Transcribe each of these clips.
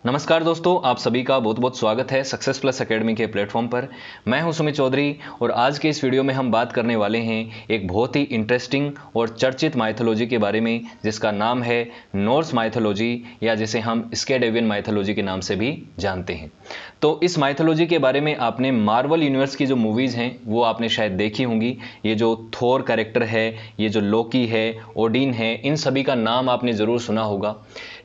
नमस्कार दोस्तों, आप सभी का बहुत बहुत स्वागत है सक्सेस प्लस एकेडमी के प्लेटफॉर्म पर। मैं हूं सुमित चौधरी और आज के इस वीडियो में हम बात करने वाले हैं एक बहुत ही इंटरेस्टिंग और चर्चित माइथोलॉजी के बारे में, जिसका नाम है नॉर्स माइथोलॉजी, या जिसे हम स्कैंडिनेवियन माइथोलॉजी के नाम से भी जानते हैं। तो इस माइथोलॉजी के बारे में आपने मार्वल यूनिवर्स की जो मूवीज़ हैं वो आपने शायद देखी होंगी। ये जो थोर कैरेक्टर है, ये जो लोकी है, ओडिन है, इन सभी का नाम आपने ज़रूर सुना होगा।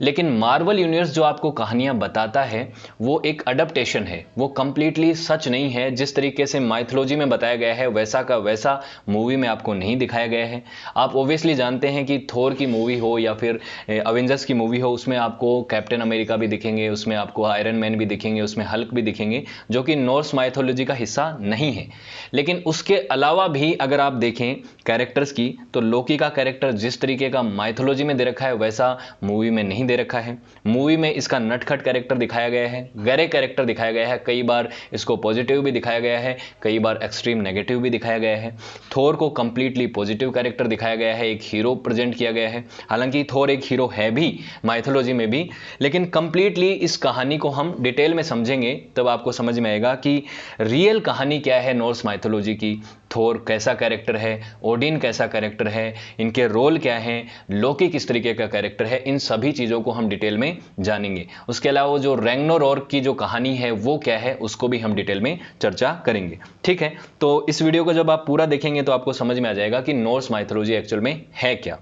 लेकिन मार्वल यूनिवर्स जो आपको कहानियां बताता है वो एक अडप्टेशन है, वो कंप्लीटली सच नहीं है। जिस तरीके से माइथोलॉजी में बताया गया है वैसा का वैसा मूवी में आपको नहीं दिखाया गया है। आप ओब्वियसली जानते हैं कि थोर की मूवी हो या फिर अवेंजर्स की मूवी हो, उसमें आपको कैप्टन अमेरिका भी दिखेंगे, उसमें आपको आयरन मैन भी दिखेंगे, उसमें हल्क भी दिखेंगे, जो कि नॉर्स माइथोलॉजी का हिस्सा नहीं है। लेकिन उसके अलावा भी अगर आप देखें कैरेक्टर्स की, तो लोकी का कैरेक्टर जिस तरीके का माइथोलॉजी में दे रखा है वैसा मूवी में नहीं दे रखा है। मूवी में इसका नटखट कैरेक्टर दिखाया गया है, गहरे कैरेक्टर दिखाया गया है, कई बार इसको पॉजिटिव भी दिखाया गया है, कई बार एक्सट्रीम नेगेटिव भी दिखाया गया है। थोर को कंप्लीटली पॉजिटिव कैरेक्टर दिखाया गया है, एक हीरो प्रेजेंट किया गया है। हालांकि थोर एक हीरो है भी माइथोलॉजी में भी, लेकिन कंप्लीटली इस कहानी को हम डिटेल में समझेंगे तब आपको समझ में आएगा कि रियल कहानी क्या है नॉर्स माइथोलॉजी की। थोर कैसा कैरेक्टर है, ओडिन कैसा कैरेक्टर है, इनके रोल क्या हैं, लोकी किस तरीके का कैरेक्टर है, इन सभी चीज़ों को हम डिटेल में जानेंगे। उसके अलावा जो रैग्नारोक की जो कहानी है वो क्या है, उसको भी हम डिटेल में चर्चा करेंगे। ठीक है, तो इस वीडियो को जब आप पूरा देखेंगे तो आपको समझ में आ जाएगा कि नॉर्स माइथोलॉजी एक्चुअल में है क्या।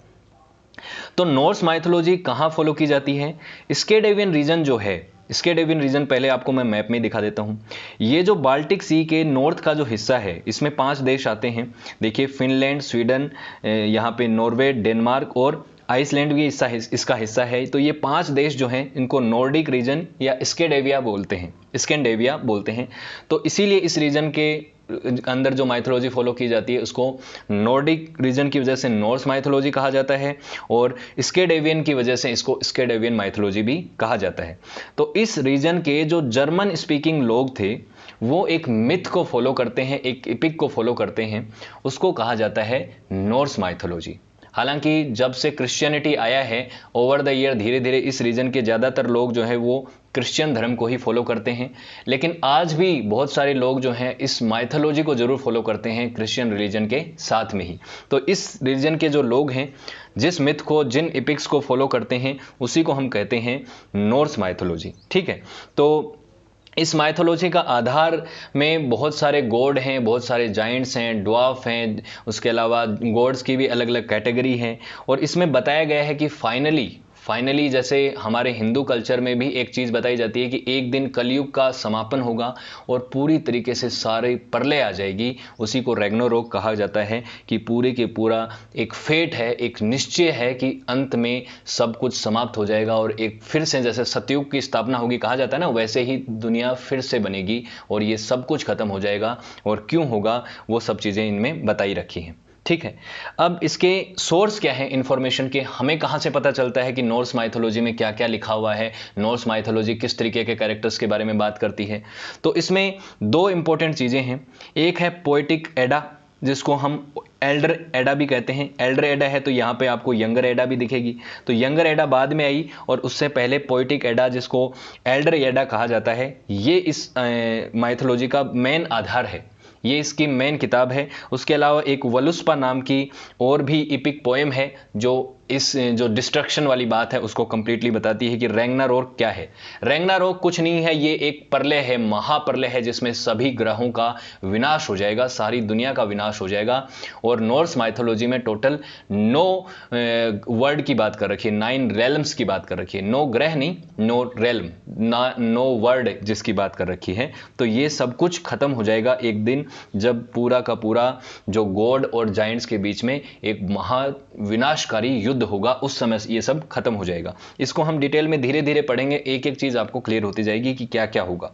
तो नॉर्स माइथोलॉजी कहाँ फॉलो की जाती है? स्कैंडिनेवियन रीजन जो है, स्कैंडिनेवियन रीजन पहले आपको मैं मैप में दिखा देता हूं। ये जो बाल्टिक सी के नॉर्थ का जो हिस्सा है, इसमें 5 देश आते हैं। देखिए, फिनलैंड, स्वीडन, यहाँ पे नॉर्वे, डेनमार्क और आइसलैंड भी इसका हिस्सा है। तो ये 5 देश जो हैं इनको नॉर्डिक रीजन या स्कैंडिनेविया बोलते हैं, स्कैंडिनेविया बोलते हैं। तो इसीलिए इस रीजन के अंदर जो माइथोलॉजी फॉलो की जाती है उसको नॉर्डिक रीजन की वजह से नॉर्स माइथोलॉजी कहा जाता है, और स्कैंडिनेवियन की वजह से इसको स्कैंडिनेवियन माइथोलॉजी भी कहा जाता है। तो इस रीजन के जो जर्मन स्पीकिंग लोग थे वो एक मिथ को फॉलो करते हैं, एक एपिक को फॉलो करते हैं, उसको कहा जाता है नॉर्स माइथोलॉजी। हालांकि जब से क्रिश्चियनिटी आया है ओवर द ईयर, धीरे धीरे इस रीजन के ज़्यादातर लोग जो है वो क्रिश्चियन धर्म को ही फॉलो करते हैं। लेकिन आज भी बहुत सारे लोग जो हैं इस माइथोलॉजी को जरूर फॉलो करते हैं क्रिश्चियन रिलीजन के साथ में ही। तो इस रिलीजन के जो लोग हैं, जिस मिथ को, जिन एपिक्स को फॉलो करते हैं, उसी को हम कहते हैं नॉर्स माइथोलॉजी। ठीक है, तो इस माइथोलॉजी का आधार में बहुत सारे गॉड हैं, बहुत सारे जाइंट्स हैं, ड्वार्फ हैं, उसके अलावा गॉड्स की भी अलग अलग कैटेगरी हैं। और इसमें बताया गया है कि फाइनली जैसे हमारे हिंदू कल्चर में भी एक चीज़ बताई जाती है कि एक दिन कलयुग का समापन होगा और पूरी तरीके से सारे प्रलय आ जाएगी। उसी को रैग्नारोक कहा जाता है कि पूरे के पूरा एक फेट है, एक निश्चय है कि अंत में सब कुछ समाप्त हो जाएगा और एक फिर से जैसे सतयुग की स्थापना होगी कहा जाता है ना, वैसे ही दुनिया फिर से बनेगी और ये सब कुछ खत्म हो जाएगा। और क्यों होगा वो सब चीज़ें इनमें बताई रखी हैं। ठीक है, अब इसके सोर्स क्या है इंफॉर्मेशन के, हमें कहां से पता चलता है कि नॉर्स माइथोलॉजी में क्या क्या लिखा हुआ है, नॉर्स माइथोलॉजी किस तरीके के कैरेक्टर्स के बारे में बात करती है। तो इसमें 2 इंपॉर्टेंट चीजें हैं। एक है पोएटिक एडा, जिसको हम एल्डर एडा भी कहते हैं। एल्डर एडा है तो यहाँ पे आपको यंगर एडा भी दिखेगी। तो यंगर एडा बाद में आई और उससे पहले पोएटिक एडा, जिसको एल्डर एडा कहा जाता है, ये इस माइथोलॉजी का मेन आधार है, ये इसकी मेन किताब है। उसके अलावा एक वलुस्पा नाम की और भी इपिक पोएम है जो इस जो डिस्ट्रक्शन वाली बात है उसको कंप्लीटली बताती है कि रैग्नारोक क्या है। रैग्नारोक कुछ नहीं है, ये एक प्रलय है, महाप्रलय है, जिसमें सभी ग्रहों का विनाश हो जाएगा, सारी दुनिया का विनाश हो जाएगा। और नॉर्स माइथोलॉजी में टोटल 9 वर्ड की बात कर रखी है, 9 रेलम्स की बात कर रखी है, 9 ग्रह नहीं, 9 रेलम, 9 वर्ड जिसकी बात कर रखी है। तो ये सब कुछ खत्म हो जाएगा एक दिन, जब पूरा का पूरा जो गॉड और जाइंट्स के बीच में एक महाविनाशकारी युद्ध होगा, उस समय ये सब खत्म हो जाएगा। इसको हम डिटेल में धीरे धीरे पढ़ेंगे, एक एक चीज आपको क्लियर होती जाएगी कि क्या क्या होगा।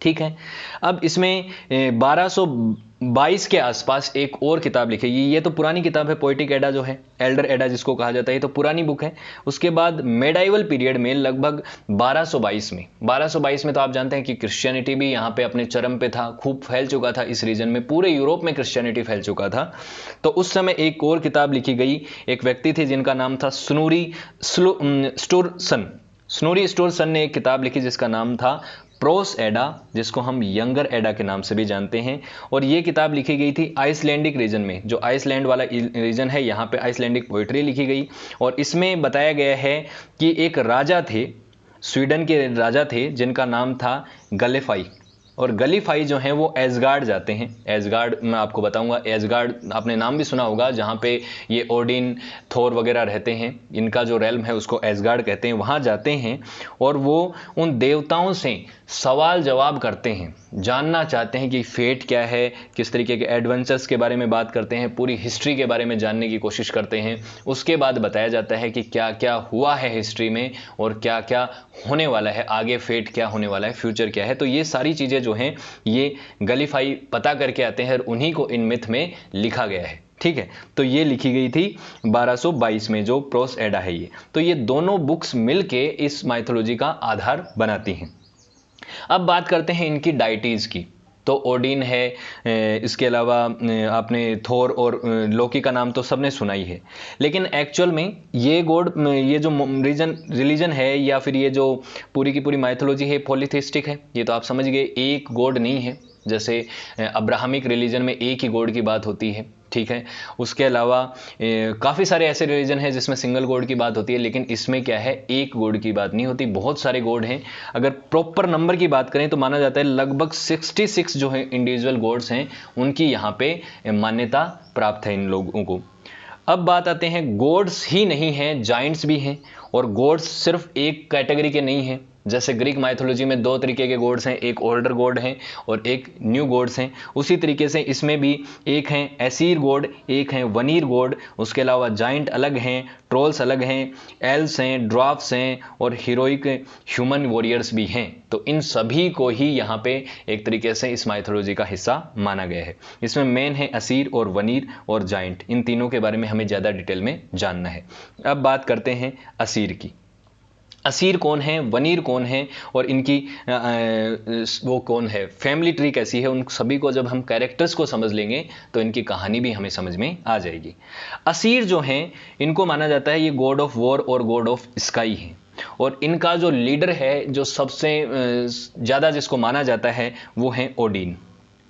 ठीक है, अब इसमें 1222 के आसपास एक और किताब लिखी। ये तो पुरानी किताब है, पोएटिक एडा जो है, एल्डर एडा जिसको कहा जाता है, तो पुरानी बुक है। उसके बाद मेडाइवल पीरियड में लगभग 1222 में तो आप जानते हैं कि क्रिश्चियनिटी भी यहाँ पे अपने चरम पे था, खूब फैल चुका था इस रीजन में, पूरे यूरोप में क्रिश्चियनिटी फैल चुका था। तो उस समय एक और किताब लिखी गई, एक व्यक्ति थे जिनका नाम था स्नूरी स्टुरसन। स्नोरी स्टोरसन ने एक किताब लिखी जिसका नाम था प्रोस एडा, जिसको हम यंगर एडा के नाम से भी जानते हैं। और ये किताब लिखी गई थी आइसलैंडिक रीजन में, जो आइसलैंड वाला रीजन है, यहाँ पे आइसलैंडिक पोइट्री लिखी गई। और इसमें बताया गया है कि एक राजा थे, स्वीडन के राजा थे, जिनका नाम था गलेफाई। और गलीफाई जो हैं वो एसगार्ड जाते हैं। एसगार्ड मैं आपको बताऊंगा, एसगार्ड आपने नाम भी सुना होगा, जहाँ पे ये ओडिन, थोर वगैरह रहते हैं, इनका जो रेल्म है उसको एसगार्ड कहते हैं। वहाँ जाते हैं और वो उन देवताओं से सवाल जवाब करते हैं, जानना चाहते हैं कि फेट क्या है, किस तरीके के एडवेंचर्स के बारे में बात करते हैं, पूरी हिस्ट्री के बारे में जानने की कोशिश करते हैं। उसके बाद बताया जाता है कि क्या क्या हुआ है हिस्ट्री में और क्या क्या होने वाला है, आगे फेट क्या होने वाला है, फ्यूचर क्या है। तो ये सारी चीज़ें जो हैं ये गलीफाई पता करके आते हैं और उन्हीं को इन मिथ में लिखा गया है। ठीक है, तो ये लिखी गई थी 1222 में, जो प्रोस एडा है ये। तो ये दोनों बुक्स मिलके इस माइथोलॉजी का आधार बनाती हैं। अब बात करते हैं इनकी डाइटीज़ की। तो ओडिन है, इसके अलावा आपने थोर और लोकी का नाम तो सबने सुना ही है। लेकिन एक्चुअल में ये गॉड, ये जो रिलीजन है या फिर ये जो पूरी की पूरी माइथोलॉजी है, पॉलीथिस्टिक है। ये तो आप समझ गए, एक गॉड नहीं है। जैसे अब्राहमिक रिलीजन में एक ही गॉड की बात होती है, ठीक है। उसके अलावा काफ़ी सारे ऐसे रिलीजन हैं जिसमें सिंगल गॉड की बात होती है, लेकिन इसमें क्या है, एक गॉड की बात नहीं होती, बहुत सारे गॉड हैं। अगर प्रॉपर नंबर की बात करें तो माना जाता है लगभग 66 जो है इंडिविजुअल गॉड्स हैं, उनकी यहाँ पे मान्यता प्राप्त है इन लोगों को। अब बात आते हैं, गॉड्स ही नहीं हैं, जाइंट्स भी हैं। और गॉड्स सिर्फ एक कैटेगरी के नहीं हैं। जैसे ग्रीक माइथोलॉजी में दो तरीके के गॉड्स हैं, एक ओल्डर गॉड हैं और एक न्यू गॉड्स हैं। उसी तरीके से इसमें भी एक हैं एसीर गॉड, एक हैं वनीर गॉड। उसके अलावा जाइंट अलग हैं, ट्रोल्स अलग हैं, एल्स हैं, ड्वार्फ्स हैं और हीरोइक ह्यूमन वॉरियर्स भी हैं। तो इन सभी को ही यहाँ पे एक तरीके से इस माइथोलॉजी का हिस्सा माना गया है। इसमें मेन है असीर और वनीर और जाइंट, इन तीनों के बारे में हमें ज़्यादा डिटेल में जानना है। अब बात करते हैं असीर की। असीर कौन है, वनीर कौन है और इनकी वो कौन है, फैमिली ट्री कैसी है, उन सभी को जब हम कैरेक्टर्स को समझ लेंगे तो इनकी कहानी भी हमें समझ में आ जाएगी। असीर जो हैं इनको माना जाता है ये गॉड ऑफ वॉर और गॉड ऑफ स्काई हैं। और इनका जो लीडर है, जो सबसे ज़्यादा जिसको माना जाता है, वो है ओडिन।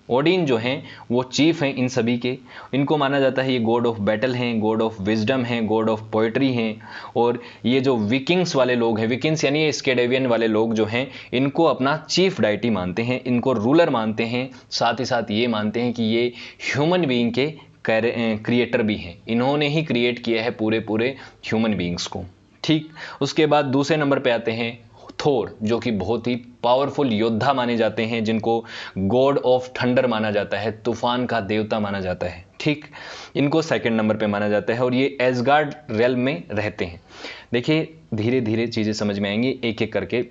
ओडिन जो हैं वो चीफ हैं इन सभी के। इनको माना जाता है ये गॉड ऑफ बैटल हैं, गॉड ऑफ विजडम हैं, गॉड ऑफ पोइट्री हैं। और ये जो विकिंग्स वाले लोग हैं, विकिंग्स यानी ये स्केडेवियन वाले लोग जो हैं, इनको अपना चीफ डाइटी मानते हैं, इनको रूलर मानते हैं। साथ ही साथ ये मानते हैं कि ये ह्यूमन बीइंग के क्रिएटर भी हैं, इन्होंने ही क्रिएट किया है पूरे पूरे ह्यूमन बीइंग्स को। ठीक, उसके बाद दूसरे नंबर पे आते हैं थोर, जो कि बहुत ही पावरफुल योद्धा माने जाते हैं, जिनको गॉड ऑफ थंडर माना जाता है, तूफान का देवता माना जाता है। ठीक, इनको सेकंड नंबर पे माना जाता है और ये एसगार्ड रेल्म में रहते हैं। देखिए धीरे धीरे चीज़ें समझ में आएंगी, एक एक करके,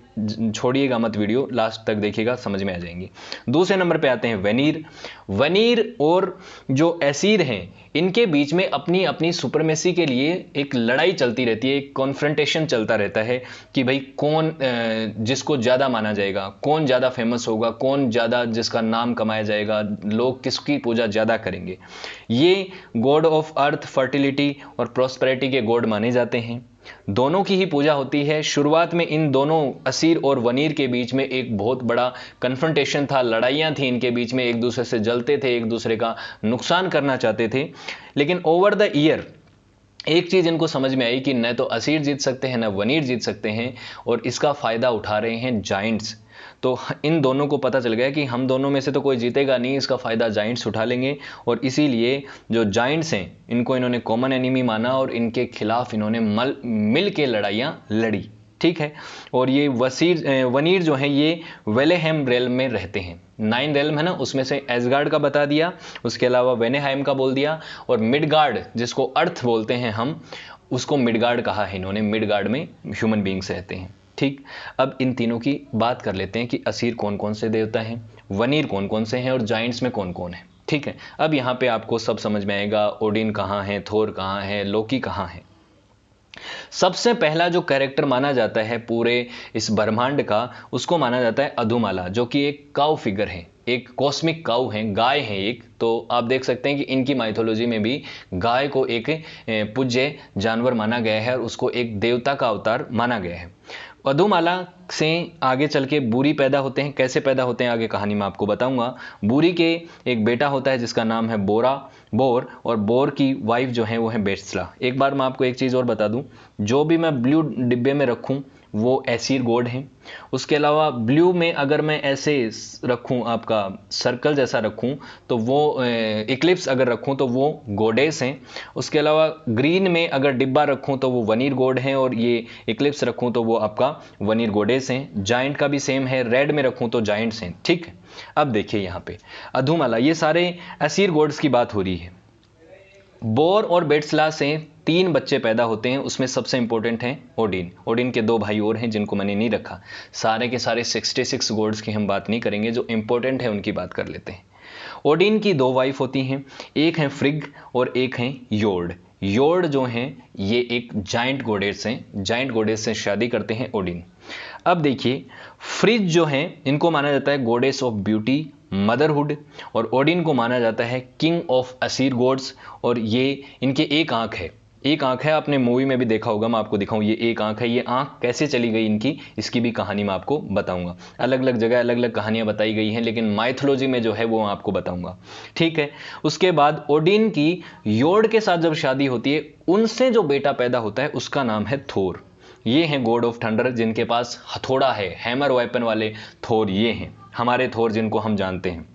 छोड़िएगा मत वीडियो, लास्ट तक देखिएगा, समझ में आ जाएंगी। दूसरे नंबर पे आते हैं वनीर। वनीर और जो एसीर हैं, इनके बीच में अपनी अपनी सुपरमेसी के लिए एक लड़ाई चलती रहती है, एक कॉन्फ्रंटेशन चलता रहता है कि भाई कौन जिसको ज़्यादा माना जाएगा, कौन ज़्यादा फेमस होगा, कौन ज़्यादा जिसका नाम कमाया जाएगा, लोग किसकी पूजा ज़्यादा करेंगे। ये गॉड ऑफ अर्थ, फर्टिलिटी और प्रॉस्पेरिटी के गॉड माने जाते हैं। दोनों की ही पूजा होती है। शुरुआत में इन दोनों असीर और वनीर के बीच में एक बहुत बड़ा कन्फ्रंटेशन था, लड़ाइयाँ थी इनके बीच में, एक दूसरे से जलते थे, एक दूसरे का नुकसान करना चाहते थे। लेकिन ओवर द ईयर एक चीज़ इनको समझ में आई कि न तो असीर जीत सकते हैं न वनीर जीत सकते हैं, और इसका फ़ायदा उठा रहे हैं जाइंट्स। तो इन दोनों को पता चल गया कि हम दोनों में से तो कोई जीतेगा नहीं, इसका फ़ायदा जाइंट्स उठा लेंगे। और इसीलिए जो जाइंट्स हैं इनको इन्होंने कॉमन एनिमी माना और इनके खिलाफ इन्होंने मिल के लड़ाइयाँ लड़ी। ठीक है, और ये वनीर जो हैं ये वेलेहेम रेल्म में रहते हैं। 9 रेल्म है ना, उसमें से एसगार्ड का बता दिया, उसके अलावा वेनेहाइम का बोल दिया, और मिडगार्ड जिसको अर्थ बोलते हैं हम, उसको मिडगार्ड कहा है इन्होंने। मिडगार्ड में ह्यूमन बींग्स रहते हैं। ठीक, अब इन तीनों की बात कर लेते हैं कि असीर कौन कौन से देवता हैं, वनीर कौन कौन से हैं और जाइंट्स में कौन कौन है। ठीक है, अब यहाँ पे आपको सब समझ में आएगा, ओडिन कहाँ है, थोर कहाँ है, लोकी कहाँ है। सबसे पहला जो कैरेक्टर माना जाता है पूरे इस ब्रह्मांड का, उसको माना जाता है अधुमाला, जो कि एक काउ फिगर है, एक कॉस्मिक काउ है, गाय है एक। तो आप देख सकते हैं कि इनकी माइथोलॉजी में भी गाय को एक पूज्य जानवर माना गया है और उसको एक देवता का अवतार माना गया है। अधुमाला से आगे चल के बूरी पैदा होते हैं। कैसे पैदा होते हैं आगे कहानी में आपको बताऊंगा। बूरी के एक बेटा होता है जिसका नाम है बोर, और बोर की वाइफ जो है वो है बेट्सला। एक बार मैं आपको एक चीज़ और बता दूं, जो भी मैं ब्लू डिब्बे में रखूं वो एसीर गॉड हैं। उसके अलावा ब्लू में अगर मैं ऐसे रखूं, आपका सर्कल जैसा रखूं, तो वो इक्लिप्स अगर रखूं तो वो गॉडेस हैं। उसके अलावा ग्रीन में अगर डिब्बा रखूं तो वो वनीर गॉड हैं, और ये इक्लिप्स रखूं तो वो आपका वनीर गॉडेस हैं। जाइंट का भी सेम है, रेड में रखूं तो जाइंट्स हैं। ठीक है, अब देखिए यहाँ पे अधुमाला, ये सारे एसीर गॉड्स की बात हो रही है। बोर और बेट्सला से 3 बच्चे पैदा होते हैं। उसमें सबसे इंपॉर्टेंट हैं ओडिन के 2 भाई और हैं जिनको मैंने नहीं रखा। सारे के सारे 66 गॉड्स की हम बात नहीं करेंगे, जो इंपॉर्टेंट है उनकी बात कर लेते हैं। ओडिन की 2 वाइफ होती हैं, एक है फ्रिग और एक है योर्ड जो हैं ये एक जाइंट गॉडेस हैं। जाइंट गॉडेस से शादी करते हैं ओडिन। अब देखिए, फ्रिज जो हैं इनको माना जाता है गॉडेस ऑफ ब्यूटी, मदरहुड, और ओडिन को माना जाता है किंग ऑफ असीर गॉड्स। और ये इनके एक आंख है, आपने मूवी में भी देखा होगा, मैं आपको दिखाऊं, ये एक आंख है। ये आंख कैसे चली गई इनकी, इसकी भी कहानी मैं आपको बताऊंगा। अलग अलग जगह अलग अलग कहानियां बताई गई हैं, लेकिन माइथोलॉजी में जो है वो मैं आपको बताऊंगा। ठीक है, उसके बाद ओडिन की योर्ड के साथ जब शादी होती है, उनसे जो बेटा पैदा होता है उसका नाम है थोर। ये हैं गॉड ऑफ थंडर, जिनके पास हथौड़ा है, हैमर वेपन वाले थोर ये हैं, हमारे थोर जिनको हम जानते हैं।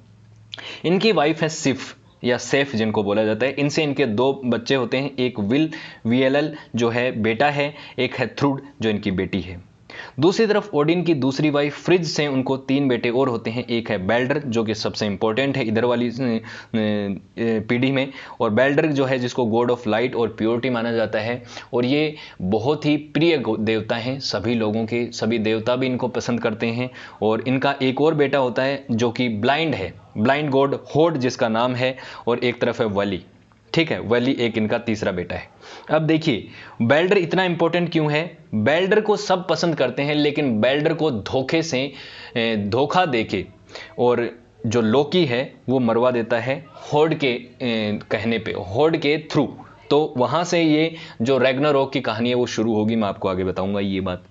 इनकी वाइफ है सिफ या सेफ जिनको बोला जाता है। इनसे इनके 2 बच्चे होते हैं, एक वियलल जो है बेटा है, एक है थ्रुड जो इनकी बेटी है। दूसरी तरफ ओडिन की दूसरी वाइफ फ्रिज से उनको 3 बेटे और होते हैं। एक है बेल्डर जो कि सबसे इंपॉर्टेंट है इधर वाली पीढ़ी में, और बेल्डर जो है जिसको गॉड ऑफ लाइट और प्योरिटी माना जाता है, और ये बहुत ही प्रिय देवता हैं सभी लोगों के, सभी देवता भी इनको पसंद करते हैं। और इनका एक और बेटा होता है जो कि ब्लाइंड है, ब्लाइंड गॉड होड जिसका नाम है, और एक तरफ है वली। ठीक है, वली एक इनका तीसरा बेटा है। अब देखिए बेल्डर इतना इंपॉर्टेंट क्यों है। बेल्डर को सब पसंद करते हैं, लेकिन बेल्डर को धोखे से धोखा देके और जो लोकी है वो मरवा देता है होड के कहने पे, होड के थ्रू। तो वहां से ये जो रैग्नारोक की कहानी है वो शुरू होगी, मैं आपको आगे बताऊंगा ये बात।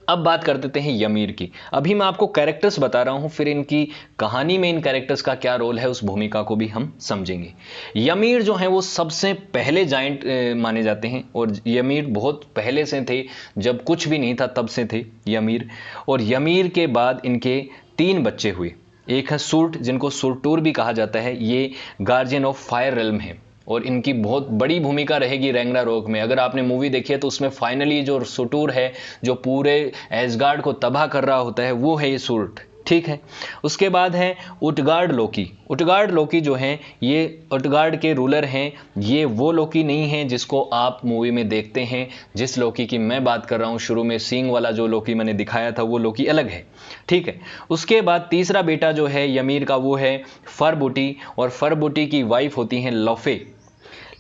अब बात कर देते हैं यमीर की। अभी मैं आपको कैरेक्टर्स बता रहा हूं, फिर इनकी कहानी में इन कैरेक्टर्स का क्या रोल है उस भूमिका को भी हम समझेंगे। यमीर जो है वो सबसे पहले जाइंट माने जाते हैं, और यमीर बहुत पहले से थे, जब कुछ भी नहीं था तब से थे यमीर। और यमीर के बाद इनके 3 बच्चे हुए। एक है सुर्ट जिनको सुरटूर भी कहा जाता है, ये गार्जियन ऑफ फायर रेल्म है, और इनकी बहुत बड़ी भूमिका रहेगी रैग्नारोक में। अगर आपने मूवी देखी है तो उसमें फाइनली जो सुटूर है जो पूरे एसगार्ड को तबाह कर रहा होता है वो है ये सुर्ट। ठीक है, उसके बाद है उटगार्ड लोकी जो हैं ये उटगार्ड के रूलर हैं। ये वो लोकी नहीं है जिसको आप मूवी में देखते हैं। जिस लोकी की मैं बात कर रहा हूं, शुरू में सींग वाला जो लोकी मैंने दिखाया था वो लोकी अलग है। ठीक है, उसके बाद तीसरा बेटा जो है यमीर का वो है फरबुटी, और फरबुटी की वाइफ होती हैं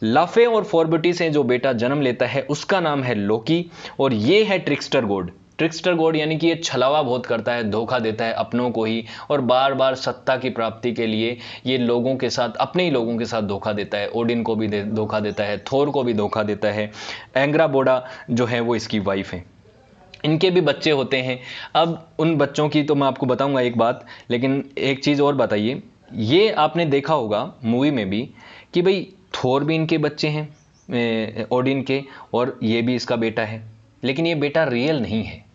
लफे और फॉरबुटी से जो बेटा जन्म लेता है उसका नाम है लोकी, और ये है ट्रिक्स्टर गॉड यानी कि ये छलावा बहुत करता है, धोखा देता है अपनों को ही, और बार बार सत्ता की प्राप्ति के लिए ये लोगों के साथ, अपने ही लोगों के साथ धोखा देता है। ओडिन को भी धोखा देता है, थोर को भी धोखा देता है। एंग्रा बोडा जो है वो इसकी वाइफ है। इनके भी बच्चे होते हैं। अब उन बच्चों की तो मैं आपको बताऊंगा एक बात, लेकिन एक चीज़ और बताइए, ये आपने देखा होगा मूवी में भी कि भाई थोर भी इनके बच्चे हैं ओडिन के, और ये भी इसका बेटा है, लेकिन ये बेटा रियल नहीं है।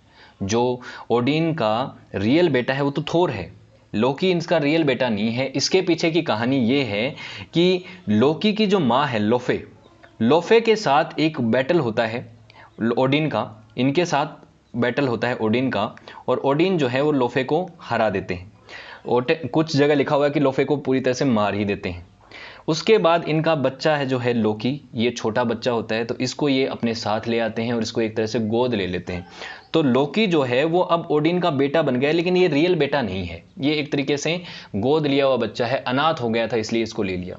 जो ओडिन का रियल बेटा है वो तो थोर है, लोकी इसका रियल बेटा नहीं है। इसके पीछे की कहानी ये है कि लोकी की जो माँ है लोफे के साथ एक बैटल होता है ओडिन का, इनके साथ बैटल होता है ओडिन का, और ओडिन जो है वो लोफे को हरा देते हैं। कुछ जगह लिखा हुआ है कि लोफे को पूरी तरह से मार ही देते हैं। उसके बाद इनका बच्चा है जो है लोकी, ये छोटा बच्चा होता है, तो इसको ये अपने साथ ले आते हैं और इसको एक तरह से गोद ले लेते हैं। तो लोकी जो है वो अब ओडिन का बेटा बन गया है, लेकिन ये रियल बेटा नहीं है, ये एक तरीके से गोद लिया हुआ बच्चा है, अनाथ हो गया था इसलिए इसको ले लिया।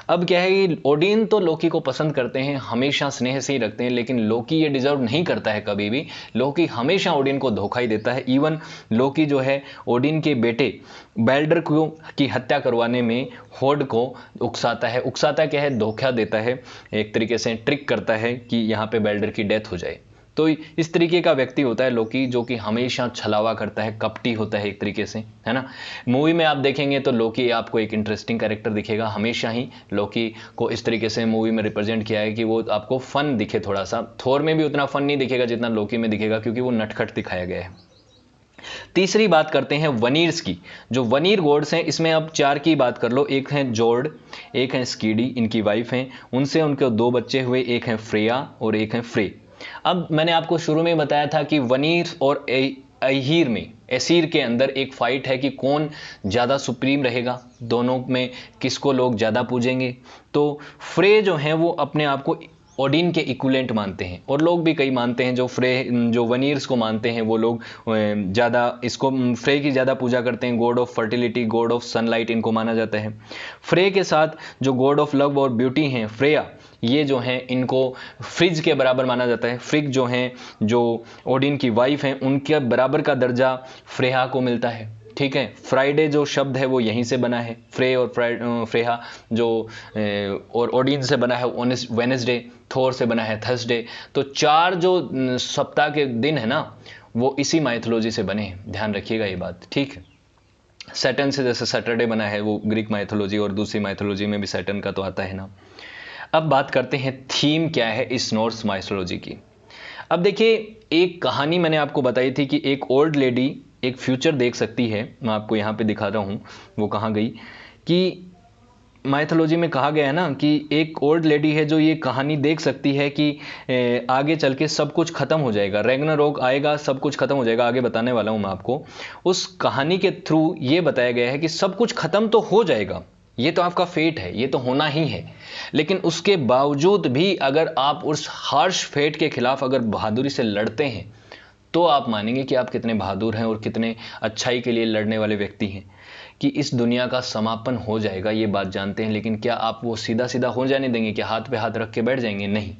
अब क्या है कि ओडिन तो लोकी को पसंद करते हैं, हमेशा स्नेह से ही रखते हैं, लेकिन लोकी ये डिजर्व नहीं करता है कभी भी। लोकी हमेशा ओडिन को धोखा ही देता है। इवन लोकी जो है ओडिन के बेटे बेल्डर की हत्या करवाने में होड को उकसाता क्या है, धोखा देता है, एक तरीके से ट्रिक करता है कि यहाँ पे बेल्डर की डेथ हो जाए। तो इस तरीके का व्यक्ति होता है लोकी, जो कि हमेशा छलावा करता है, कपटी होता है एक तरीके से, है ना। मूवी में आप देखेंगे तो लोकी आपको एक इंटरेस्टिंग कैरेक्टर दिखेगा, हमेशा ही लोकी को इस तरीके से मूवी में रिप्रेजेंट किया है कि वो आपको फन दिखे थोड़ा सा। थोर में भी उतना फन नहीं दिखेगा जितना लोकी में दिखेगा, क्योंकि वो नटखट दिखाया गया है। तीसरी बात करते हैं वनीर्स की। जो वनीर गॉड्स हैं, इसमें अब 4 की बात कर लो। एक है जोर्ड, एक है स्कीडी, इनकी वाइफ हैं, उनसे उनके 2 बच्चे हुए, एक है फ्रेया और एक है फ्रे। अब मैंने आपको शुरू में बताया था कि वनीर और अहीर में, एसीर के अंदर एक फाइट है कि कौन ज़्यादा सुप्रीम रहेगा, दोनों में किसको लोग ज़्यादा पूजेंगे। तो फ्रे जो हैं वो अपने आप को ओडिन के इक्विवेलेंट मानते हैं, और लोग भी कई मानते हैं, जो वनीर्स को मानते हैं वो लोग ज़्यादा इसको फ्रे की ज़्यादा पूजा करते हैं। God of fertility, God of sunlight इनको माना जाता है। फ्रे के साथ जो गॉड ऑफ लव और ब्यूटी हैं फ्रेया, ये जो हैं इनको फ्रिज के बराबर माना जाता है। फ्रिज जो हैं, जो ओडिन की वाइफ हैं, उनके बराबर का दर्जा फ्रेया को मिलता है, ठीक है। फ्राइडे जो शब्द है वो यहीं से बना है, फ्रे और फ्रेहा जो और ओडिन से बना है वेनेसडे, थोर से बना है थर्सडे। तो 4 जो सप्ताह के दिन है ना, वो इसी माइथोलॉजी से बने हैं, ध्यान रखिएगा ये बात, ठीक है। सैटर्न से जैसे सैटरडे बना है, वो ग्रीक माइथोलॉजी, और दूसरी माइथोलॉजी में भी सैटर्न का तो आता है ना। अब बात करते हैं थीम क्या है इस नॉर्स माइथोलॉजी की। अब देखिए, एक कहानी मैंने आपको बताई थी कि एक ओल्ड लेडी एक फ्यूचर देख सकती है। मैं आपको यहाँ पे दिखा रहा हूँ, वो कहाँ गई, कि माइथोलॉजी में कहा गया है ना कि एक ओल्ड लेडी है जो ये कहानी देख सकती है कि आगे चल के सब कुछ खत्म हो जाएगा, रैग्नारोक आएगा, सब कुछ खत्म हो जाएगा। आगे बताने वाला हूँ मैं आपको। उस कहानी के थ्रू ये बताया गया है कि सब कुछ खत्म तो हो जाएगा, ये तो आपका फेट है, ये तो होना ही है, लेकिन उसके बावजूद भी अगर आप उस हार्श फेट के खिलाफ अगर बहादुरी से लड़ते हैं, तो आप मानेंगे कि आप कितने बहादुर हैं और कितने अच्छाई के लिए लड़ने वाले व्यक्ति हैं, कि इस दुनिया का समापन हो जाएगा, ये बात जानते हैं। लेकिन क्या आप वो सीधा सीधा हो जाने देंगे, क्या हाथ पे हाथ रख के बैठ जाएंगे? नहीं।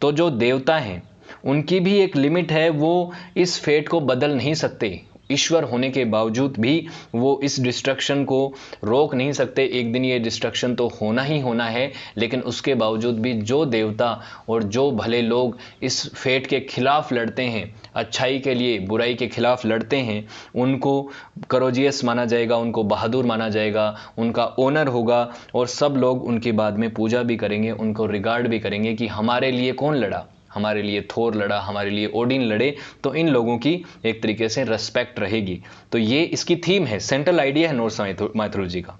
तो जो देवता हैं, उनकी भी एक लिमिट है, वो इस फेट को बदल नहीं सकते। ईश्वर होने के बावजूद भी वो इस डिस्ट्रक्शन को रोक नहीं सकते। एक दिन ये डिस्ट्रक्शन तो होना ही होना है, लेकिन उसके बावजूद भी जो देवता और जो भले लोग इस फेट के खिलाफ लड़ते हैं, अच्छाई के लिए बुराई के खिलाफ लड़ते हैं, उनको करोजियस माना जाएगा, उनको बहादुर माना जाएगा, उनका ओनर होगा, और सब लोग उनकी बाद में पूजा भी करेंगे, उनको रिगार्ड भी करेंगे कि हमारे लिए कौन लड़ा, हमारे लिए थोर लड़ा, हमारे लिए ओडिन लड़े। तो इन लोगों की एक तरीके से रेस्पेक्ट रहेगी। तो ये इसकी थीम है, सेंट्रल आइडिया है नॉर्स माइथोलॉजी का।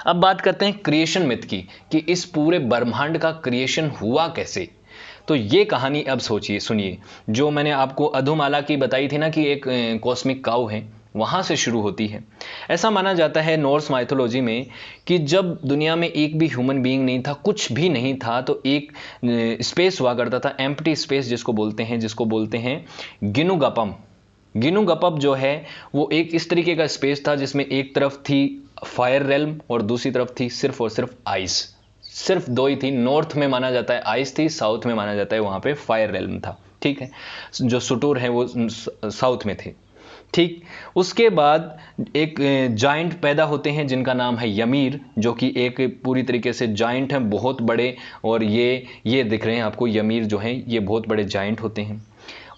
अब बात करते हैं क्रिएशन मिथ की, कि इस पूरे ब्रह्मांड का क्रिएशन हुआ कैसे। तो ये कहानी अब सोचिए, सुनिए। जो मैंने आपको अधुमाला की बताई थी ना कि एक कॉस्मिक काऊ है, वहां से शुरू होती है। ऐसा माना जाता है नॉर्स माइथोलॉजी में कि जब दुनिया में एक भी ह्यूमन बीइंग नहीं था, कुछ भी नहीं था, तो एक स्पेस हुआ करता था, एम्प्टी स्पेस जिसको बोलते हैं गिनुगपम। गिनुगपम जो है वो एक इस तरीके का स्पेस था जिसमें एक तरफ थी फायर रेल्म और दूसरी तरफ थी सिर्फ और सिर्फ आइस। सिर्फ 2 ही थी। नॉर्थ में माना जाता है आइस थी, साउथ में माना जाता है वहां पे फायर रेल्म था, ठीक है। जो सुटूर है वो साउथ में थे, ठीक। उसके बाद एक जाइंट पैदा होते हैं जिनका नाम है यमीर, जो कि एक पूरी तरीके से जाइंट हैं, बहुत बड़े। और ये दिख रहे हैं आपको, यमीर जो हैं ये बहुत बड़े जाइंट होते हैं।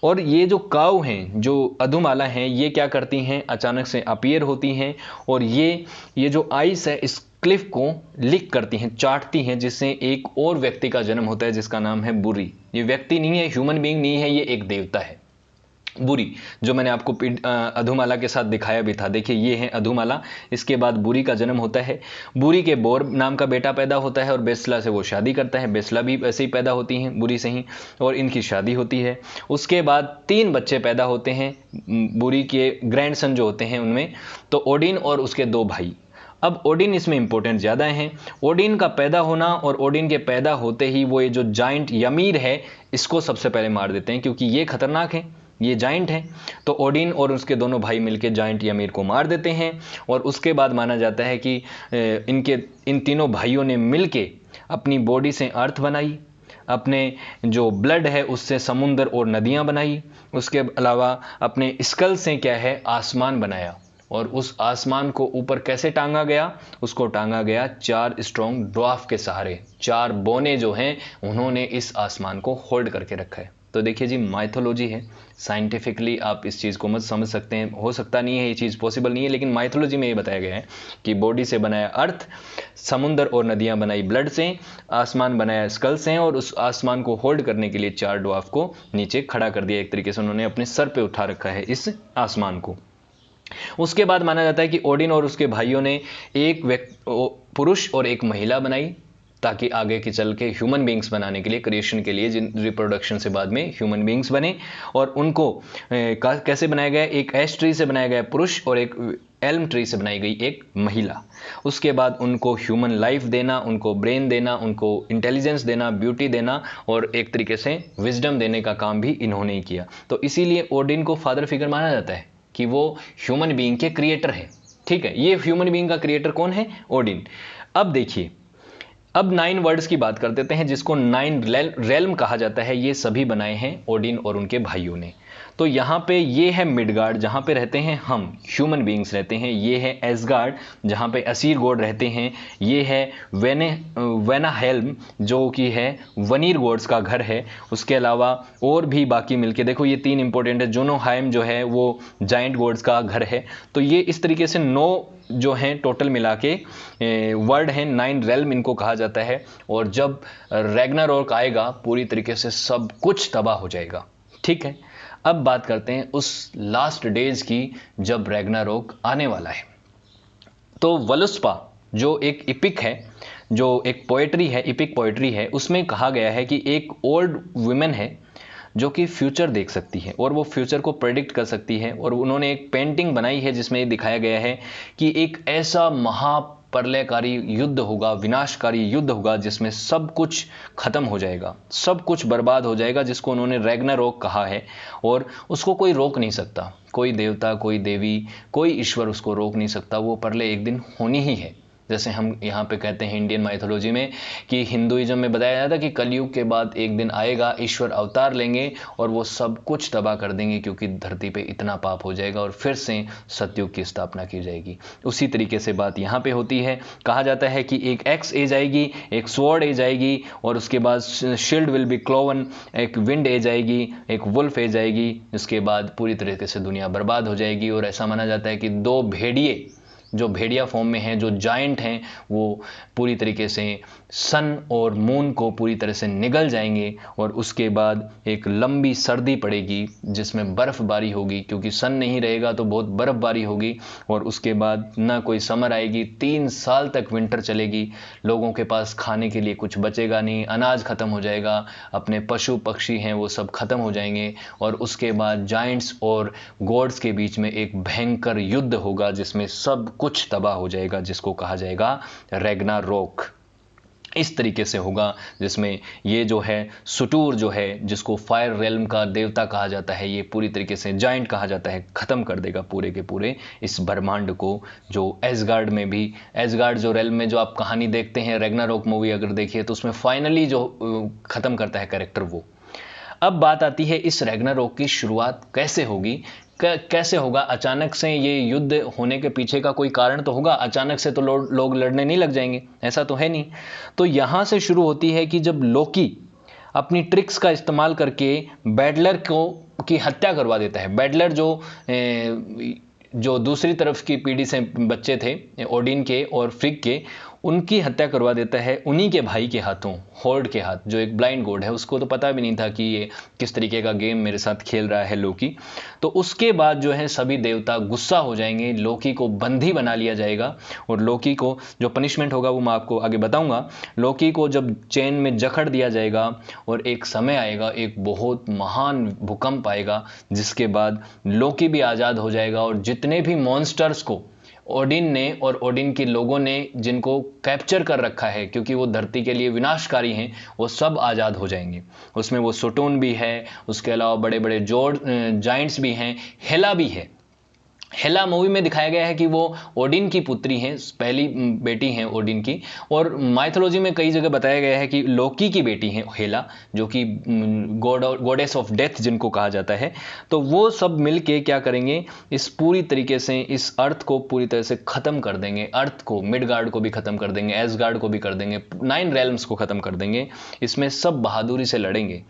और ये जो काऊ हैं, जो अधुमाला हैं, ये क्या करती हैं, अचानक से अपीयर होती हैं, और ये जो आइस है इस क्लिफ को लिक करती हैं, चाटती हैं, जिससे एक और व्यक्ति का जन्म होता है जिसका नाम है बुरी। ये व्यक्ति नहीं है, ह्यूमन बीइंग नहीं है, ये एक देवता है बुरी, जो मैंने आपको अधुमाला के साथ दिखाया भी था। देखिए ये है अधुमाला, इसके बाद बुरी का जन्म होता है। बुरी के बोर नाम का बेटा पैदा होता है और बेसला से वो शादी करता है। बेसला भी ऐसे ही पैदा होती हैं बुरी से ही, और इनकी शादी होती है। उसके बाद 3 बच्चे पैदा होते हैं बुरी के ग्रैंडसन जो होते हैं उनमें, तो ओडिन और उसके 2 भाई। अब ओडिन इसमें इंपॉर्टेंट ज़्यादा हैं। ओडिन का पैदा होना, और ओडिन के पैदा होते ही वो ये जो जाइंट यमीर है इसको सबसे पहले मार देते हैं, क्योंकि ये खतरनाक है, ये जाइंट है। तो ओडिन और उसके दोनों भाई मिलकर जाइंट यमीर को मार देते हैं। और उसके बाद माना जाता है कि इन तीनों भाइयों ने मिलके अपनी बॉडी से अर्थ बनाई, अपने जो ब्लड है उससे समुंदर और नदियां बनाई, उसके अलावा अपने स्कल से क्या है आसमान बनाया। और उस आसमान को ऊपर कैसे टांगा गया, उसको टांगा गया 4 स्ट्रॉन्ग ड्वार्फ के सहारे। 4 बोने जो हैं उन्होंने इस आसमान को होल्ड करके रखा है। तो देखिए जी, माइथोलॉजी है, साइंटिफिकली आप इस चीज़ को मत समझ सकते हैं, हो सकता नहीं है, ये चीज़ पॉसिबल नहीं है, लेकिन माइथोलॉजी में ये बताया गया है कि बॉडी से बनाया अर्थ, समुंदर और नदियां बनाई ब्लड से, आसमान बनाया स्कल से, और उस आसमान को होल्ड करने के लिए 4 ड्वार्फ को नीचे खड़ा कर दिया। एक तरीके से उन्होंने अपने सर पे उठा रखा है इस आसमान को। उसके बाद माना जाता है कि ओडिन और उसके भाइयों ने एक पुरुष और एक महिला बनाई, ताकि आगे के चल के ह्यूमन बींग्स बनाने के लिए, क्रिएशन के लिए, जिन रिप्रोडक्शन से बाद में ह्यूमन बींग्स बने। और उनको कैसे बनाया गया? एक एश ट्री से बनाया गया पुरुष और एक एल्म ट्री से बनाई गई एक महिला। उसके बाद उनको ह्यूमन लाइफ देना, उनको ब्रेन देना, उनको इंटेलिजेंस देना, ब्यूटी देना और एक तरीके से विजडम देने का काम भी इन्होंने ही किया। तो इसीलिए ओडिन को फादर फिगर माना जाता है कि वो ह्यूमन बीइंग के क्रिएटर हैं। ठीक है, ये ह्यूमन बीइंग का क्रिएटर कौन है? ओडिन। अब देखिए, अब 9 वर्ड्स की बात कर देते हैं, जिसको 9 रेल्म कहा जाता है। ये सभी बनाए हैं ओडिन और उनके भाइयों ने। तो यहाँ पे ये है मिडगार्ड, जहाँ पे रहते हैं हम ह्यूमन बीइंग्स रहते हैं। ये है एसगार्ड, जहाँ पे असीर गॉड रहते हैं। ये है वेनाहेल्म, जो कि है वनीर गॉड्स का घर है। उसके अलावा और भी बाकी मिलके देखो, ये 3 इंपॉर्टेंट है। जोनोहाइम जो है वो जाइंट गॉड्स का घर है। तो ये इस तरीके से 9 जो हैं टोटल मिला के वर्ड हैं, 9 रेल्म इनको कहा जाता है। और जब रैग्नारोक आएगा, पूरी तरीके से सब कुछ तबाह हो जाएगा। ठीक है, अब बात करते हैं उस लास्ट डेज की, जब रैग्नारोक आने वाला है। तो वलुस्पा जो एक इपिक है, जो एक पोएट्री है, इपिक पोएट्री है, उसमें कहा गया है कि एक ओल्ड वुमेन है जो कि फ्यूचर देख सकती है और वो फ्यूचर को प्रेडिक्ट कर सकती है। और उन्होंने एक पेंटिंग बनाई है जिसमें ये दिखाया गया है कि एक ऐसा महाप्रलयकारी युद्ध होगा, विनाशकारी युद्ध होगा, जिसमें सब कुछ खत्म हो जाएगा, सब कुछ बर्बाद हो जाएगा, जिसको उन्होंने रैग्नारोक कहा है। और उसको कोई रोक नहीं सकता, कोई देवता, कोई देवी, कोई ईश्वर उसको रोक नहीं सकता। वो प्रलय एक दिन होनी ही है। जैसे हम यहाँ पे कहते हैं इंडियन माइथोलॉजी में कि हिंदुइज्म में बताया जाता है कि कलयुग के बाद एक दिन आएगा, ईश्वर अवतार लेंगे और वो सब कुछ तबाह कर देंगे, क्योंकि धरती पे इतना पाप हो जाएगा और फिर से सतयुग की स्थापना की जाएगी। उसी तरीके से बात यहाँ पे होती है। कहा जाता है कि एक एक्स एज आएगी, एक स्वॉर्ड एज आएगी, और उसके बाद शील्ड विल बी क्लोवन, एक विंड एज आएगी, एक वुल्फ एज आएगी। उसके बाद पूरी तरीके से दुनिया बर्बाद हो जाएगी। और ऐसा माना जाता है कि 2 भेड़िए जो भेड़िया फॉर्म में हैं, जो जायंट हैं, वो पूरी तरीके से सन और मून को पूरी तरह से निगल जाएंगे। और उसके बाद एक लंबी सर्दी पड़ेगी जिसमें बर्फबारी होगी, क्योंकि सन नहीं रहेगा तो बहुत बर्फबारी होगी। और उसके बाद ना कोई समर आएगी, 3 साल तक विंटर चलेगी। लोगों के पास खाने के लिए कुछ बचेगा नहीं, अनाज खत्म हो जाएगा, अपने पशु पक्षी हैं वो सब खत्म हो जाएंगे। और उसके बाद जायंट्स और गॉड्स के बीच में एक भयंकर युद्ध होगा, जिसमें सब कुछ तबाह हो जाएगा, जिसको कहा जाएगा रैग्नारोक। इस तरीके से होगा, जिसमें ये जो है सुटूर जो है, जिसको फायर रेल्म का देवता कहा जाता है, ये पूरी तरीके से जायंट कहा जाता है, खत्म कर देगा पूरे के पूरे इस ब्रह्मांड को। जो एसगार्ड में भी, एसगार्ड जो रेल्म में जो आप कहानी देखते हैं, रैग्नारोक मूवी अगर देखिए तो उसमें फाइनली जो खत्म करता है कैरेक्टर वो। अब बात आती है इस रैग्नारोक की शुरुआत कैसे होगी, कैसे होगा? अचानक से ये युद्ध होने के पीछे का कोई कारण तो होगा, अचानक से तो लोग लड़ने नहीं लग जाएंगे, ऐसा तो है नहीं। तो यहां से शुरू होती है कि जब लोकी अपनी ट्रिक्स का इस्तेमाल करके बैडलर की हत्या करवा देता है। बैडलर जो दूसरी तरफ की पीढ़ी से बच्चे थे ओडिन के और फ्रिग के, उनकी हत्या करवा देता है उन्हीं के भाई के हाथों, होर्ड के हाथ, जो एक ब्लाइंड गॉड है। उसको तो पता भी नहीं था कि ये किस तरीके का गेम मेरे साथ खेल रहा है लोकी। तो उसके बाद जो है सभी देवता गुस्सा हो जाएंगे, लोकी को बंदी बना लिया जाएगा। और लोकी को जो पनिशमेंट होगा वो मैं आपको आगे बताऊंगा। लोकी को जब चेन में जकड़ दिया जाएगा और एक समय आएगा, एक बहुत महान भूकंप आएगा, जिसके बाद लोकी भी आज़ाद हो जाएगा। और जितने भी मॉन्स्टर्स को ओडिन ने और ओडिन के लोगों ने जिनको कैप्चर कर रखा है, क्योंकि वो धरती के लिए विनाशकारी हैं, वो सब आज़ाद हो जाएंगे। उसमें वो सुटून भी है, उसके अलावा बड़े बड़े जायंट्स भी हैं, हेला भी है। हेला मूवी में दिखाया गया है कि वो ओडिन की पुत्री हैं, पहली बेटी हैं ओडिन की। और माइथोलॉजी में कई जगह बताया गया है कि लोकी की बेटी हैं हेला, जो कि गॉडेस ऑफ डेथ जिनको कहा जाता है। तो वो सब मिलके क्या करेंगे, इस पूरी तरीके से इस अर्थ को पूरी तरह से खत्म कर देंगे। अर्थ को, मिडगार्ड को भी खत्म कर देंगे, एसगार्ड को भी कर देंगे, 9 रेल्म्स को खत्म कर देंगे। इसमें सब बहादुरी से लड़ेंगे।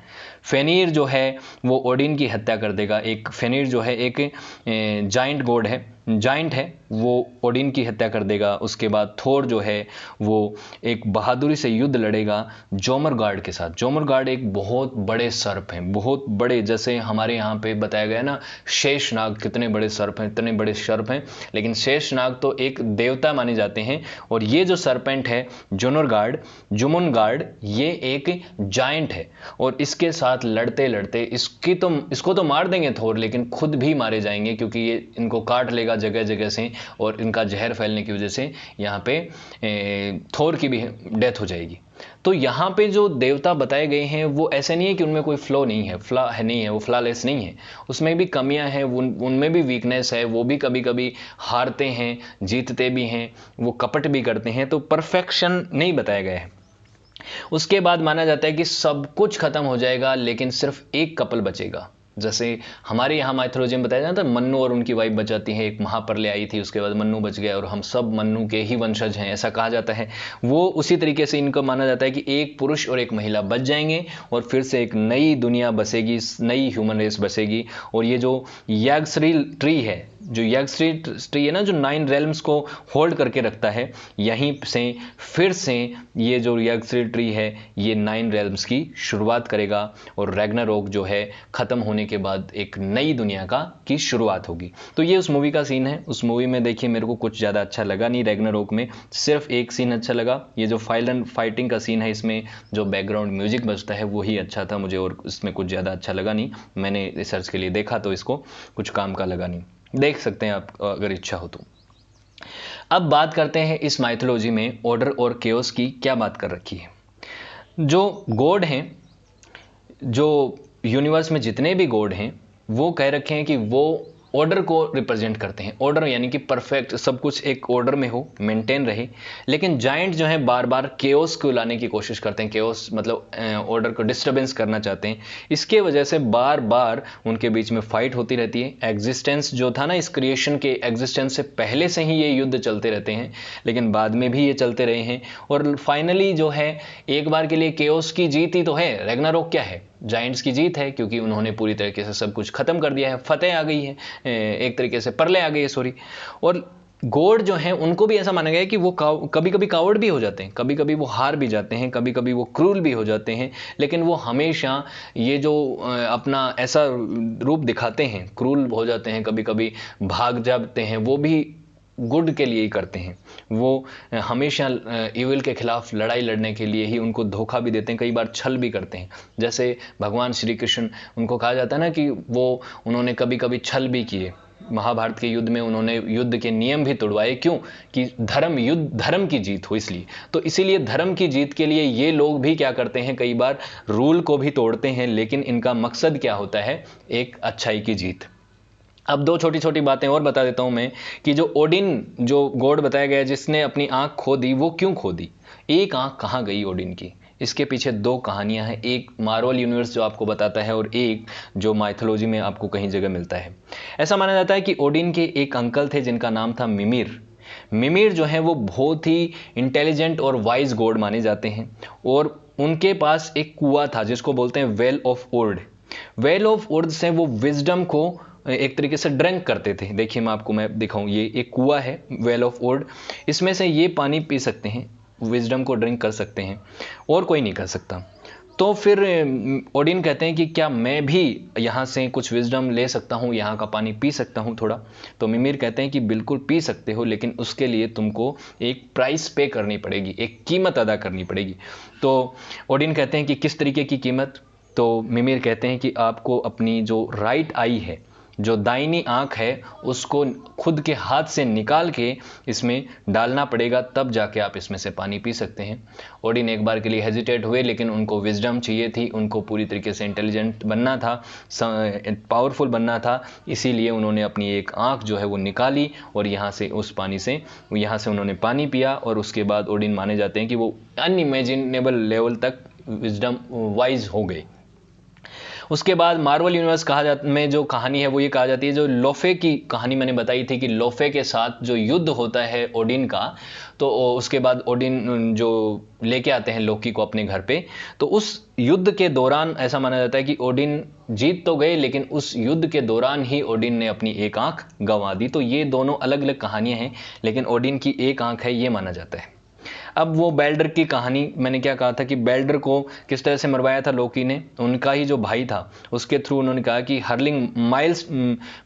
फेनिर जो है वो ओडिन की हत्या कर देगा। एक फेनिर जो है एक जाइंट गॉड है, जाइंट है, वो ओडिन की हत्या कर देगा। उसके बाद थोर जो है वो एक बहादुरी से युद्ध लड़ेगा जोमरगार्ड के साथ। जोमरगार्ड एक बहुत बड़े सर्प हैं, बहुत बड़े, जैसे हमारे यहाँ पे बताया गया ना शेषनाग, कितने बड़े सर्प हैं, इतने बड़े सर्प हैं। लेकिन शेषनाग तो एक देवता माने जाते हैं, और ये जो सरपेंट है जुमुनगार्ड, ये एक जाइंट है। और इसके साथ लड़ते लड़ते इसको तो मार देंगे थोर, लेकिन खुद भी मारे जाएंगे, क्योंकि ये इनको काट लेगा जगह जगह से, और इनका जहर फैलने की वजह से यहाँ पे थोर की भी डेथ हो जाएगी। तो यहाँ पे जो देवता बताए गए हैं वो ऐसे नहीं है कि उनमें कोई फ्लॉ नहीं है, नहीं है, वो फ्लॉलेस नहीं है, उसमें भी कमियां हैं, उनमें भी वीकनेस है, वो भी कभी कभी हारते हैं, जीतते भी हैं, वो कपट भी करते हैं। तो परफेक्शन नहीं बताया गया है। उसके बाद माना जाता है कि सब कुछ खत्म हो जाएगा, लेकिन सिर्फ एक कपल बचेगा। जैसे हमारे यहाँ माइथोलॉजी में बताया जाता है मन्नू और उनकी वाइफ बच जाती है, एक महाप्रलय आई थी, उसके बाद मन्नू बच गया और हम सब मन्नू के ही वंशज हैं, ऐसा कहा जाता है। वो उसी तरीके से इनको माना जाता है कि एक पुरुष और एक महिला बच जाएंगे और फिर से एक नई दुनिया बसेगी, नई ह्यूमन रेस बसेगी। और ये जो याग्सरी ट्री है, जो याग्सरी ट्री है ना, जो 9 रेल्म्स को होल्ड करके रखता है, यहीं से फिर से ये जो याग्सरी ट्री है ये 9 रेल्म्स की शुरुआत करेगा। और रैग्नारोक जो है खत्म होने के बाद एक नई दुनिया की शुरुआत होगी। तो ये उस मूवी का सीन है। उस मूवी में देखिए मेरे को कुछ ज़्यादा अच्छा लगा नहीं रैग्नारोक में, सिर्फ एक सीन अच्छा लगा, ये जो फाइटिंग का सीन है, इसमें जो बैकग्राउंड म्यूजिक बजता है वही अच्छा था मुझे, और इसमें कुछ ज़्यादा अच्छा लगा नहीं। मैंने रिसर्च के लिए देखा तो इसको कुछ काम का लगा नहीं। देख सकते हैं आप अगर इच्छा हो तो। अब बात करते हैं इस माइथोलॉजी में ऑर्डर और केओस की क्या बात कर रखी है। जो गॉड हैं, जो यूनिवर्स में जितने भी गॉड हैं, वो कह रखे हैं कि वो ऑर्डर को रिप्रेजेंट करते हैं। ऑर्डर यानी कि परफेक्ट, सब कुछ एक ऑर्डर में हो, मेंटेन रहे। लेकिन जाइंट जो है बार बार केओस को लाने की कोशिश करते हैं। केओस मतलब ऑर्डर को डिस्टर्बेंस करना चाहते हैं। इसके वजह से बार बार उनके बीच में फाइट होती रहती है। एग्जिस्टेंस जो था ना, इस क्रिएशन के एग्जिस्टेंस से पहले से ही ये युद्ध चलते रहते हैं, लेकिन बाद में भी ये चलते रहे हैं। और फाइनली जो है एक बार के लिए केओस की जीत ही तो है। रैग्नारोक क्या है? जाइंट्स की जीत है, क्योंकि उन्होंने पूरी तरीके से सब कुछ खत्म कर दिया है, फतेह आ गई है, एक तरीके से प्रलय आ गई है, सॉरी। और गॉड जो हैं उनको भी ऐसा माना गया है कि वो कभी कभी कावर्ड भी हो जाते हैं, कभी कभी वो हार भी जाते हैं, कभी कभी वो क्रूल भी हो जाते हैं, लेकिन वो हमेशा ये जो अपना ऐसा रूप दिखाते हैं, क्रूल हो जाते हैं, कभी कभी भाग जाते हैं, वो भी गुड के लिए ही करते हैं। वो हमेशा इविल के खिलाफ लड़ाई लड़ने के लिए ही, उनको धोखा भी देते हैं, कई बार छल भी करते हैं। जैसे भगवान श्री कृष्ण, उनको कहा जाता है ना कि उन्होंने कभी कभी छल भी किए। महाभारत के युद्ध में उन्होंने युद्ध के नियम भी तोड़वाए, क्यों? कि धर्म की जीत हो, इसलिए। तो इसीलिए धर्म की जीत के लिए ये लोग भी क्या करते हैं, कई बार रूल को भी तोड़ते हैं, लेकिन इनका मकसद क्या होता है? एक अच्छाई की जीत। अब 2 छोटी छोटी बातें और बता देता हूं मैं, कि जो ओडिन, जो गॉड बताया गया जिसने अपनी आंख खो दी, वो क्यों खो दी? एक आंख कहां गई ओडिन की? इसके पीछे 2 कहानियां हैं। एक मार्वल यूनिवर्स जो आपको बताता है, और एक जो माइथोलॉजी में आपको कहीं जगह मिलता है। ऐसा माना जाता है कि ओडिन के एक अंकल थे जिनका नाम था मिमिर। मिमिर जो है वो बहुत ही इंटेलिजेंट और वाइज गॉड माने जाते हैं, और उनके पास एक कुआं था जिसको बोलते हैं वेल ऑफ ओर्ड। वेल ऑफ ओर्ड से वो विजडम को एक तरीके से ड्रिंक करते थे। देखिए मैं आपको मैप दिखाऊं, ये एक कुआं है वेल ऑफ ओर्ड, इसमें से ये पानी पी सकते हैं, विजडम को ड्रिंक कर सकते हैं, और कोई नहीं कर सकता। तो फिर ओडिन कहते हैं कि क्या मैं भी यहाँ से कुछ विजडम ले सकता हूँ, यहाँ का पानी पी सकता हूँ थोड़ा? तो मिमिर कहते हैं कि बिल्कुल पी सकते हो, लेकिन उसके लिए तुमको एक प्राइस पे करनी पड़ेगी, एक कीमत अदा करनी पड़ेगी। तो ओडिन कहते हैं कि किस तरीके की कीमत? तो मिमिर कहते हैं कि आपको अपनी जो राइट आई है, जो दाहिनी आंख है उसको खुद के हाथ से निकाल के इसमें डालना पड़ेगा, तब जाके आप इसमें से पानी पी सकते हैं। ओडिन एक बार के लिए हेजिटेट हुए, लेकिन उनको विजडम चाहिए थी, उनको पूरी तरीके से इंटेलिजेंट बनना था, पावरफुल बनना था, इसीलिए उन्होंने अपनी एक आंख जो है वो निकाली और यहाँ से उस पानी से उन्होंने पानी पिया। और उसके बाद ओडिन माने जाते हैं कि वो अनइमेजिनेबल लेवल तक विजडम वाइज हो गए। उसके बाद मार्वल यूनिवर्स में जो कहानी है वो ये कहा जाती है, जो लोफे की कहानी मैंने बताई थी कि लोफे के साथ जो युद्ध होता है ओडिन का, तो उसके बाद ओडिन जो लेके आते हैं लोकी को अपने घर पे, तो उस युद्ध के दौरान ऐसा माना जाता है कि ओडिन जीत तो गए, लेकिन उस युद्ध के दौरान ही ओडिन ने अपनी एक आंख गंवा दी। तो ये दोनों अलग अलग कहानियां हैं, लेकिन ओडिन की एक आंख है ये माना जाता है। अब वो बेल्डर की कहानी, मैंने क्या कहा था कि बेल्डर को किस तरह से मरवाया था लोकी ने, उनका ही जो भाई था उसके थ्रू उन्होंने कहा कि हर्लिंग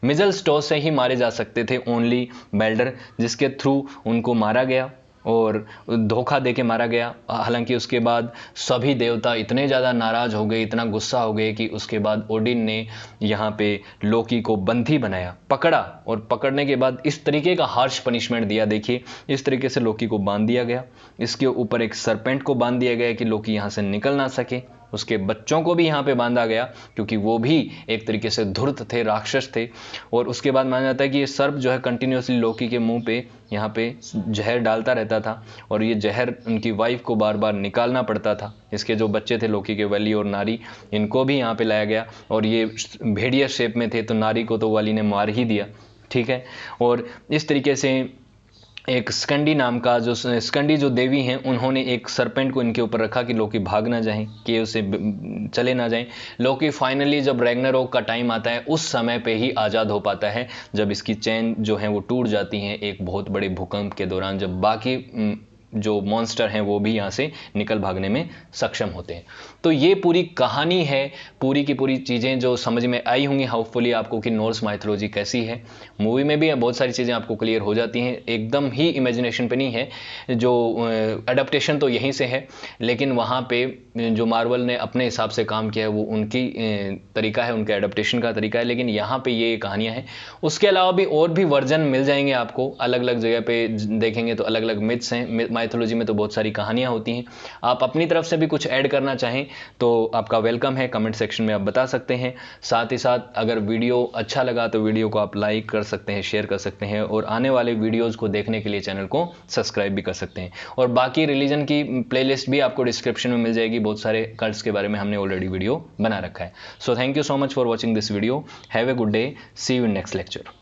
मिजल स्टो से ही मारे जा सकते थे ओनली बेल्डर, जिसके थ्रू उनको मारा गया और धोखा देके मारा गया। हालांकि उसके बाद सभी देवता इतने ज़्यादा नाराज़ हो गए, इतना गुस्सा हो गए कि उसके बाद ओडिन ने यहाँ पे लोकी को बंदी बनाया, पकड़ा, और पकड़ने के बाद इस तरीके का हार्श पनिशमेंट दिया। देखिए इस तरीके से लोकी को बांध दिया गया, इसके ऊपर एक सरपेंट को बांध दिया गया कि लोकी यहाँ से निकल ना सके, उसके बच्चों को भी यहाँ पे बांधा गया क्योंकि वो भी एक तरीके से धूर्त थे, राक्षस थे। और उसके बाद माना जाता है कि ये सर्प जो है कंटिन्यूसली लोकी के मुंह पे यहाँ पे जहर डालता रहता था और ये जहर उनकी वाइफ को बार बार निकालना पड़ता था। इसके जो बच्चे थे लोकी के, वली और नारी, इनको भी यहाँ पे लाया गया और ये भेड़िया शेप में थे, तो नारी को तो वली ने मार ही दिया, ठीक है। और इस तरीके से एक स्कंडी नाम का स्कंडी जो देवी हैं, उन्होंने एक सरपेंट को इनके ऊपर रखा कि लोकी भाग ना जाएं, कि उसे चले ना जाएं। लोकी फाइनली जब रैग्नारोक का टाइम आता है उस समय पे ही आज़ाद हो पाता है, जब इसकी चैन जो है वो टूट जाती हैं एक बहुत बड़े भूकंप के दौरान, जब बाकी जो मॉन्स्टर हैं वो भी यहाँ से निकल भागने में सक्षम होते हैं। तो ये पूरी कहानी है, पूरी की पूरी चीज़ें जो समझ में आई होंगी होपफुली आपको कि नॉर्स माइथोलॉजी कैसी है। मूवी में भी बहुत सारी चीज़ें आपको क्लियर हो जाती हैं, एकदम ही इमेजिनेशन पे नहीं है, जो अडेप्टेशन तो यहीं से है, लेकिन वहाँ पे जो मार्वल ने अपने हिसाब से काम किया है वो उनकी तरीका है, उनके अडेप्टेशन का तरीका है, लेकिन यहाँ पे ये कहानियाँ हैं। उसके अलावा भी और भी वर्जन मिल जाएंगे आपको, अलग अलग जगह पे देखेंगे तो अलग अलग मिथ्स हैं। माइथोलॉजी में तो बहुत सारी कहानियाँ होती हैं। आप अपनी तरफ से भी कुछ ऐड करना चाहें तो आपका वेलकम है, कमेंट सेक्शन में आप बता सकते हैं। साथ ही साथ अगर वीडियो अच्छा लगा तो वीडियो को आप लाइक कर सकते हैं, शेयर कर सकते हैं, और आने वाले वीडियोज़ को देखने के लिए चैनल को सब्सक्राइब भी कर सकते हैं। और बाकी रिलीजन की प्लेलिस्ट भी आपको डिस्क्रिप्शन में मिल जाएगी, बहुत सारे कल्ट्स के बारे में हमने ऑलरेडी वीडियो बना रखा है। So thank you so much for watching this video. Have a good day, see you in next lecture.